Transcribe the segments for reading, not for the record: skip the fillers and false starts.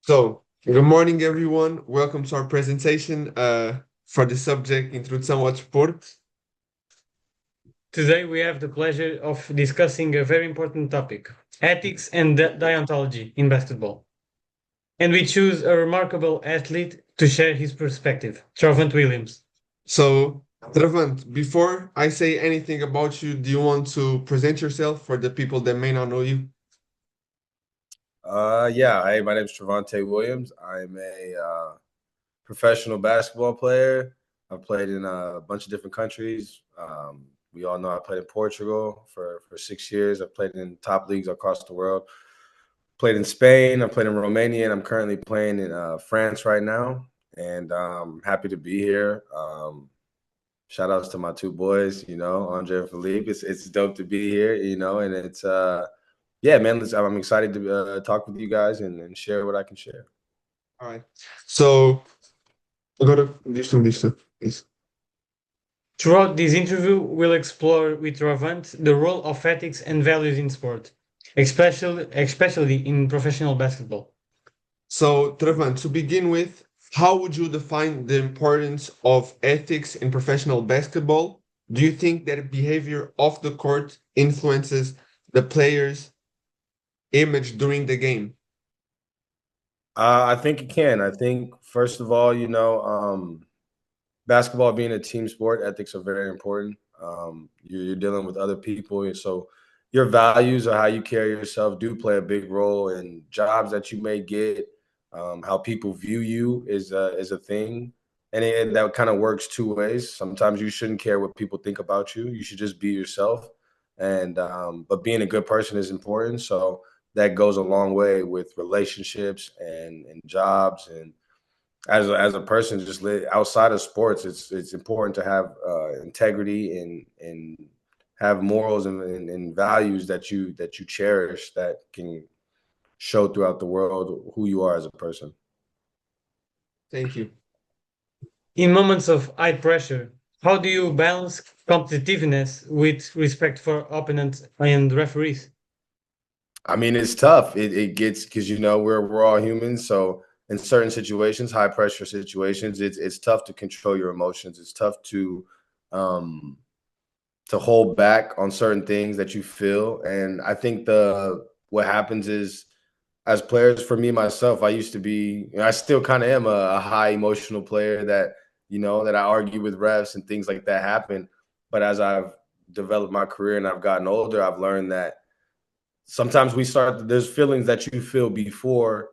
So, good morning, everyone. Welcome to our presentation for the subject Introdução ao Desporto. Today we have the pleasure of discussing a very important topic, ethics and deontology in basketball. And we choose a remarkable athlete to share his perspective, Travante Williams. So, Travante, before I say anything about you, do you want to present yourself for the people that may not know you? Yeah. Hey, my name is Travante Williams. I'm a professional basketball player. I've played in a bunch of different countries. We all know I played in Portugal for 6 years. I've played in top leagues across the world. Played in Spain. I played in Romania, and I'm currently playing in France right now. And happy to be here. Shout outs to my two boys, Andre and Philippe. It's dope to be here, and it's yeah, man. I'm excited to talk with you guys and share what I can share. All right. So, agora, diz tu, please. Throughout this interview, we'll explore with Travante the role of ethics and values in sport, especially in professional basketball. So, Travante, to begin with, how would you define the importance of ethics in professional basketball? Do you think that behavior off the court influences the player's image during the game? I think it can. I think first of all, basketball being a team sport, ethics are very important. You're dealing with other people, and so your values or how you carry yourself do play a big role in jobs that you may get. How people view you is a thing, and that kind of works two ways. Sometimes you shouldn't care what people think about you. You should just be yourself, and but being a good person is important. So that goes a long way with relationships and jobs and as a person just outside of sports. It's important to have integrity and have morals and values that you cherish that can show throughout the world who you are as a person. Thank you. In moments of high pressure, how do you balance competitiveness with respect for opponents and referees? I mean, it's tough. It gets because we're all humans. So in certain situations, high pressure situations, it's tough to control your emotions. It's tough um to hold back on certain things that you feel. And I think the what happens is as players, for me myself, I used to be, I still kind of am a high emotional player that I argue with refs and things like that happen. But as I've developed my career and I've gotten older, I've learned that sometimes there's feelings that you feel before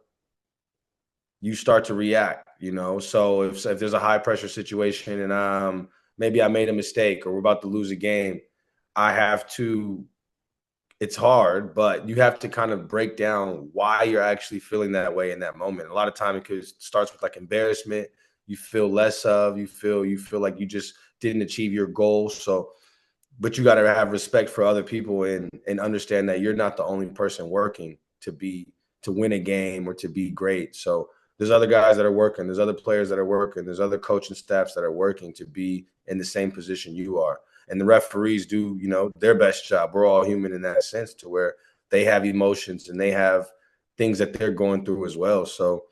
you start to react. So if there's a high pressure situation and maybe I made a mistake or we're about to lose a game, I have to it's hard, but you have to kind of break down why you're actually feeling that way in that moment. A lot of time it starts with like embarrassment. You feel less of, you feel like you just didn't achieve your goal. So, but you got to have respect for other people and understand that you're not the only person working to win a game or to be great. So there's other guys that are working, there's other players that are working, there's other coaching staffs that are working to be in the same position you are. And the referees do, their best job. We're all human in that sense, to where they have emotions and they have things that they're going through as well. So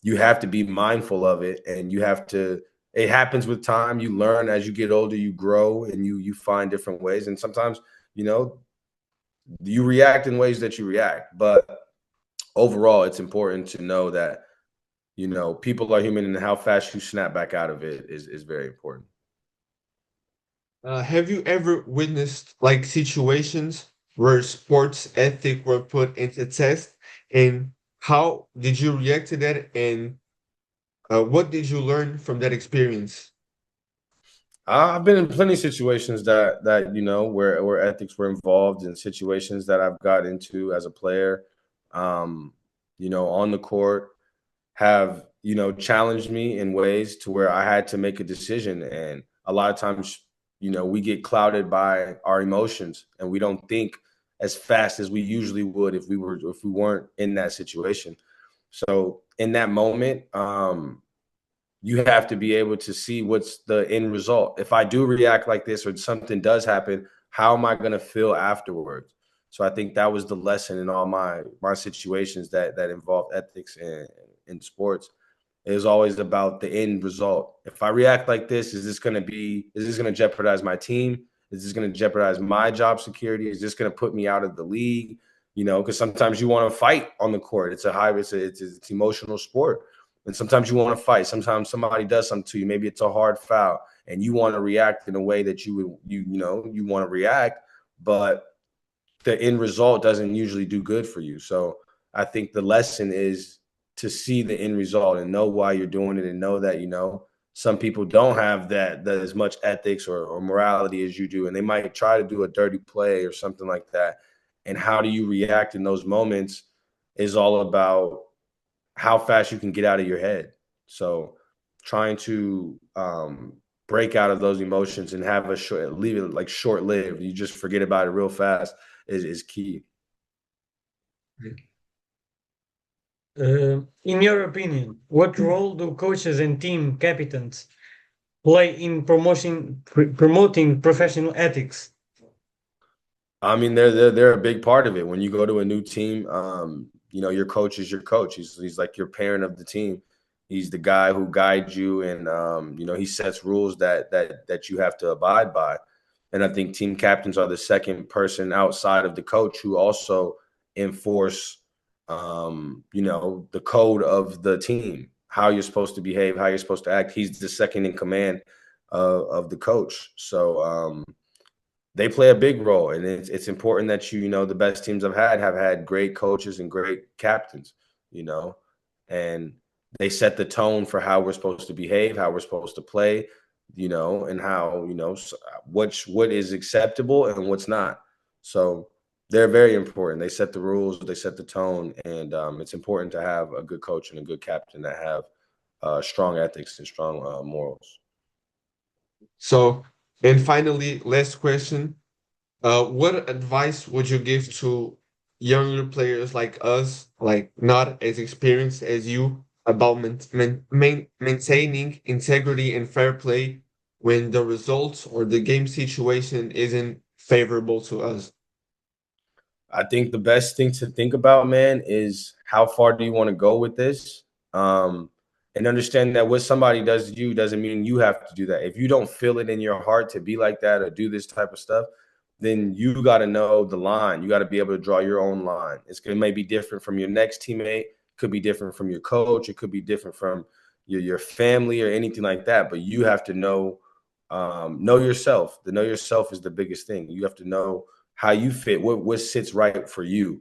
you have to be mindful of it, and it happens with time. You learn as you get older, you grow, and you find different ways. And sometimes, you know, you react in ways that you react. But overall, it's important to know that, people are human, and how fast you snap back out of it is very important. Have you ever witnessed like situations where sports ethic were put into test, and how did you react to that, and what did you learn from that experience? I've been in plenty of situations where ethics were involved, in situations that I've got into as a player, on the court, have challenged me in ways to where I had to make a decision. And a lot of times, we get clouded by our emotions, and we don't think as fast as we usually would if we weren't in that situation. So in that moment, you have to be able to see what's the end result. If I do react like this or something does happen, how am I going to feel afterwards? So I think that was the lesson in all my situations that involved ethics in sports is always about the end result. If I react like this, is this going to jeopardize my team? Is this going to jeopardize my job security? Is this going to put me out of the league? You know, because sometimes you want to fight on the court. It's emotional sport. And sometimes you want to fight. Sometimes somebody does something to you. Maybe it's a hard foul and you want to react in a way that you want to react, but the end result doesn't usually do good for you. So I think the lesson is to see the end result and know why you're doing it and know that, some people don't have that as much ethics or morality as you do. And they might try to do a dirty play or something like that. And how do you react in those moments is all about how fast you can get out of your head. So trying to break out of those emotions and have leave it like short lived. You just forget about it real fast is key. In your opinion, what role do coaches and team captains play in promoting professional ethics? I mean, they're a big part of it. When you go to a new team, your coach is your coach. He's like your parent of the team. He's the guy who guides you, and he sets rules that you have to abide by. And I think team captains are the second person outside of the coach who also enforce, the code of the team, how you're supposed to behave, how you're supposed to act. He's the second in command of the coach. So they play a big role, and it's important that the best teams have had great coaches and great captains, and they set the tone for how we're supposed to behave, how we're supposed to play, and how, what is acceptable and what's not. So they're very important. They set the rules, they set the tone, and it's important to have a good coach and a good captain that have strong ethics and strong morals. So, and finally, last question. What advice would you give to younger players like us, like not as experienced as you, about maintaining integrity and fair play when the results or the game situation isn't favorable to us? I think the best thing to think about, man, is how far do you want to go with this? Um, and understand that what somebody does to you doesn't mean you have to do that. If you don't feel it in your heart to be like that or do this type of stuff, then you got to know the line. You got to be able to draw your own line. It may be different from your next teammate, could be different from your coach, it could be different from your family or anything like that. But you have to know yourself. The know yourself is the biggest thing. You have to know how you fit, what sits right for you.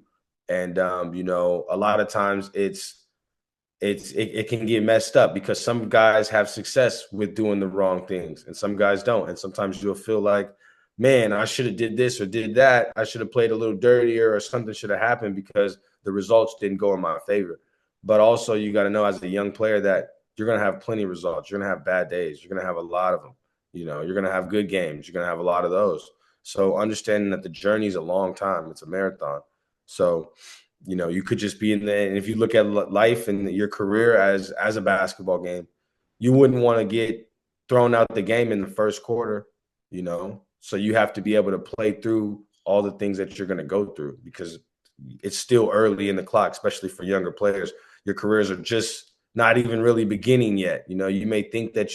And a lot of times it can get messed up because some guys have success with doing the wrong things and some guys don't. And sometimes you'll feel like, man, I should have did this or did that. I should have played a little dirtier or something should have happened because the results didn't go in my favor. But also you got to know as a young player that you're going to have plenty of results. You're going to have bad days. You're going to have a lot of them. You're going to have good games. You're going to have a lot of those. So understanding that the journey is a long time. It's a marathon. So you could just be in there. And if you look at life and your career as a basketball game, you wouldn't want to get thrown out the game in the first quarter, So you have to be able to play through all the things that you're going to go through because it's still early in the clock, especially for younger players. Your careers are just not even really beginning yet. You may think that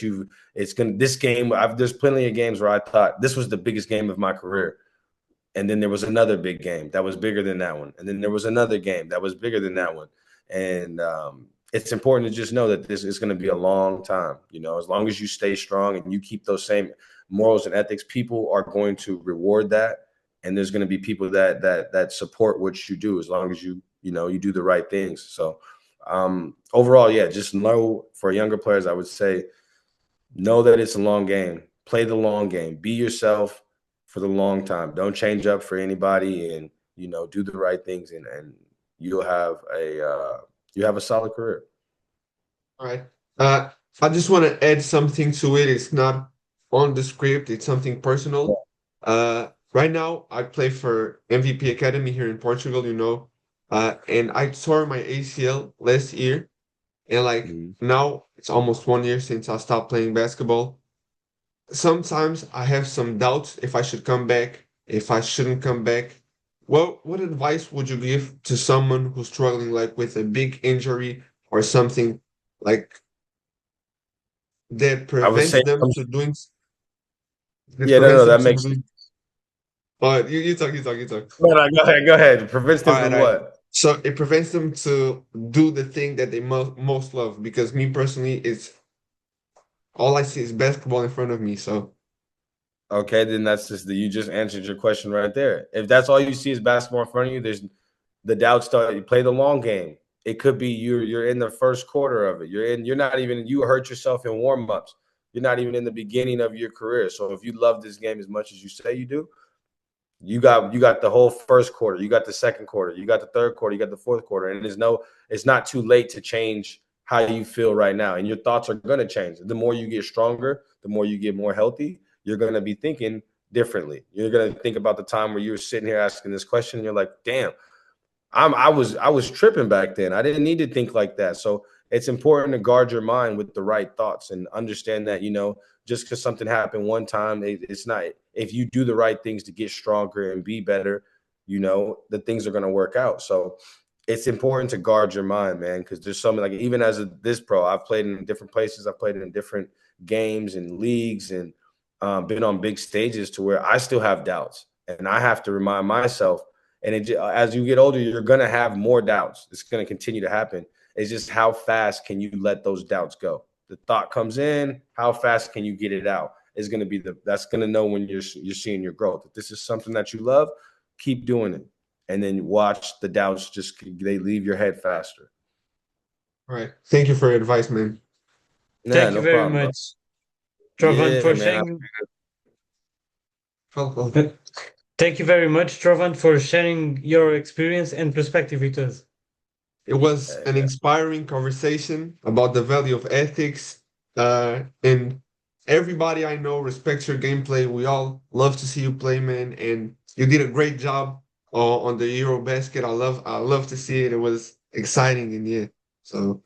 there's plenty of games where I thought this was the biggest game of my career. And then there was another big game that was bigger than that one. And then there was another game that was bigger than that one. And it's important to just know that this is going to be a long time. As long as you stay strong and you keep those same morals and ethics, people are going to reward that. And there's going to be people that support what you do as long as you do the right things. So overall, yeah, just know for younger players, I would say, know that it's a long game. Play the long game. Be yourself for the long time. Don't change up for anybody, and do the right things, and you'll have a solid career. All right. I just want to add something to it. It's not on the script. It's something personal. Right now, I play for MVP Academy here in Portugal, and I tore my ACL last year. And now it's almost 1 year since I stopped playing basketball. Sometimes I have some doubts if I should come back, if I shouldn't come back. What advice would you give to someone who's struggling like with a big injury or something like that I would prevents say, them to doing that yeah, no, prevents no, them that to makes. doing. But you talk, you talk. No, no, go ahead, go ahead. Prevents All them right, from all right. what? So it prevents them to do the thing that they most love. Because me personally, it's all I see is basketball in front of me. So Okay, then that's just you just answered your question right there. If that's all you see is basketball in front of you, there's the doubt start. You play the long game. It could be you're in the first quarter of it. You're not even you hurt yourself in warm-ups. You're not even in the beginning of your career. So if you love this game as much as you say you do, you got the whole first quarter, you got the second quarter, you got the third quarter, you got the fourth quarter, and it's not too late to change how you feel right now, and your thoughts are going to change. The more you get stronger, the more you get more healthy, you're going to be thinking differently. You're going to think about the time where you were sitting here asking this question and you're like, damn, I was tripping back then. I didn't need to think like that. So it's important to guard your mind with the right thoughts and understand that, just because something happened one time, it's not. If you do the right things to get stronger and be better, the things are going to work out. So it's important to guard your mind, man, because there's something like even as this pro, I've played in different places. I've played in different games and leagues and been on big stages to where I still have doubts, and I have to remind myself. And as you get older, you're going to have more doubts. It's going to continue to happen. It's just how fast can you let those doubts go? The thought comes in, how fast can you get it out? Is going to be that's going to know when you're seeing your growth. If this is something that you love, keep doing it, and then watch the doubts they leave your head faster. all right. Thank you for your advice, man. Nah, Thank you no very problem, bro. much, Travante, Yeah, for man. sharing. Well, Thank you very much, Travante, for sharing your experience and perspective with us. it was an inspiring conversation about the value of ethics. And everybody I know respects your gameplay. We all love to see you play, man. And you did a great job on the Eurobasket. I love to see it. It was exciting and yeah. So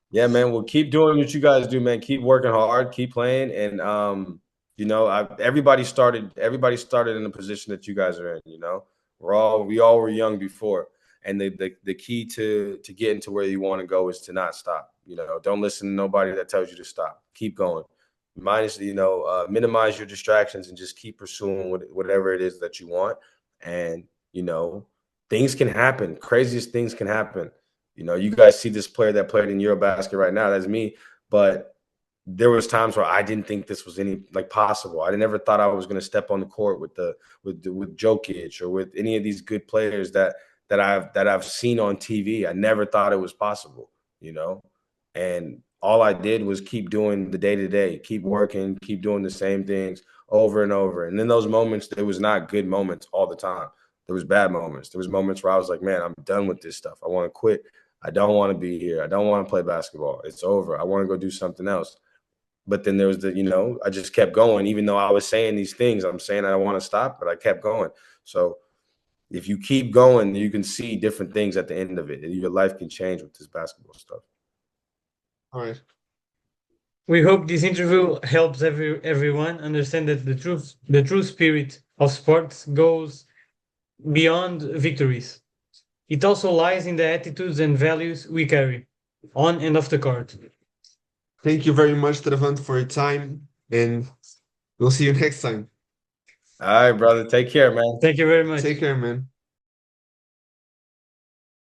Yeah, man. Well, keep doing what you guys do, man. Keep working hard, keep playing, and everybody started in the position that you guys are in. We all were young before, and the key to getting to where you want to go is to not stop. Don't listen to nobody that tells you to stop. Keep going. Minimize your distractions and just keep pursuing whatever it is that you want. And things can happen. Craziest things can happen. You guys see this player that played in Eurobasket right now. That's me. But there was times where I didn't think this was any possible. I never thought I was going to step on the court with Jokic or with any of these good players that I've seen on TV. I never thought it was possible. And all I did was keep doing the day to day, keep working, keep doing the same things over and over. And then those moments, there was not good moments all the time. There was bad moments. There was moments where I was like, man, I'm done with this stuff. I want to quit. I don't want to be here. I don't want to play basketball. It's over. I want to go do something else. But then there was I just kept going, even though I was saying these things. I'm saying I want to stop, but I kept going. So if you keep going, you can see different things at the end of it. Your life can change with this basketball stuff. all right. We hope this interview helps everyone understand that the true spirit of sports goes beyond victories. It also lies in the attitudes and values we carry on and off the court. Thank you very much, Travante, for your time, and we'll see you next time. All right, brother. Take care, man. Thank you very much. Take care, man.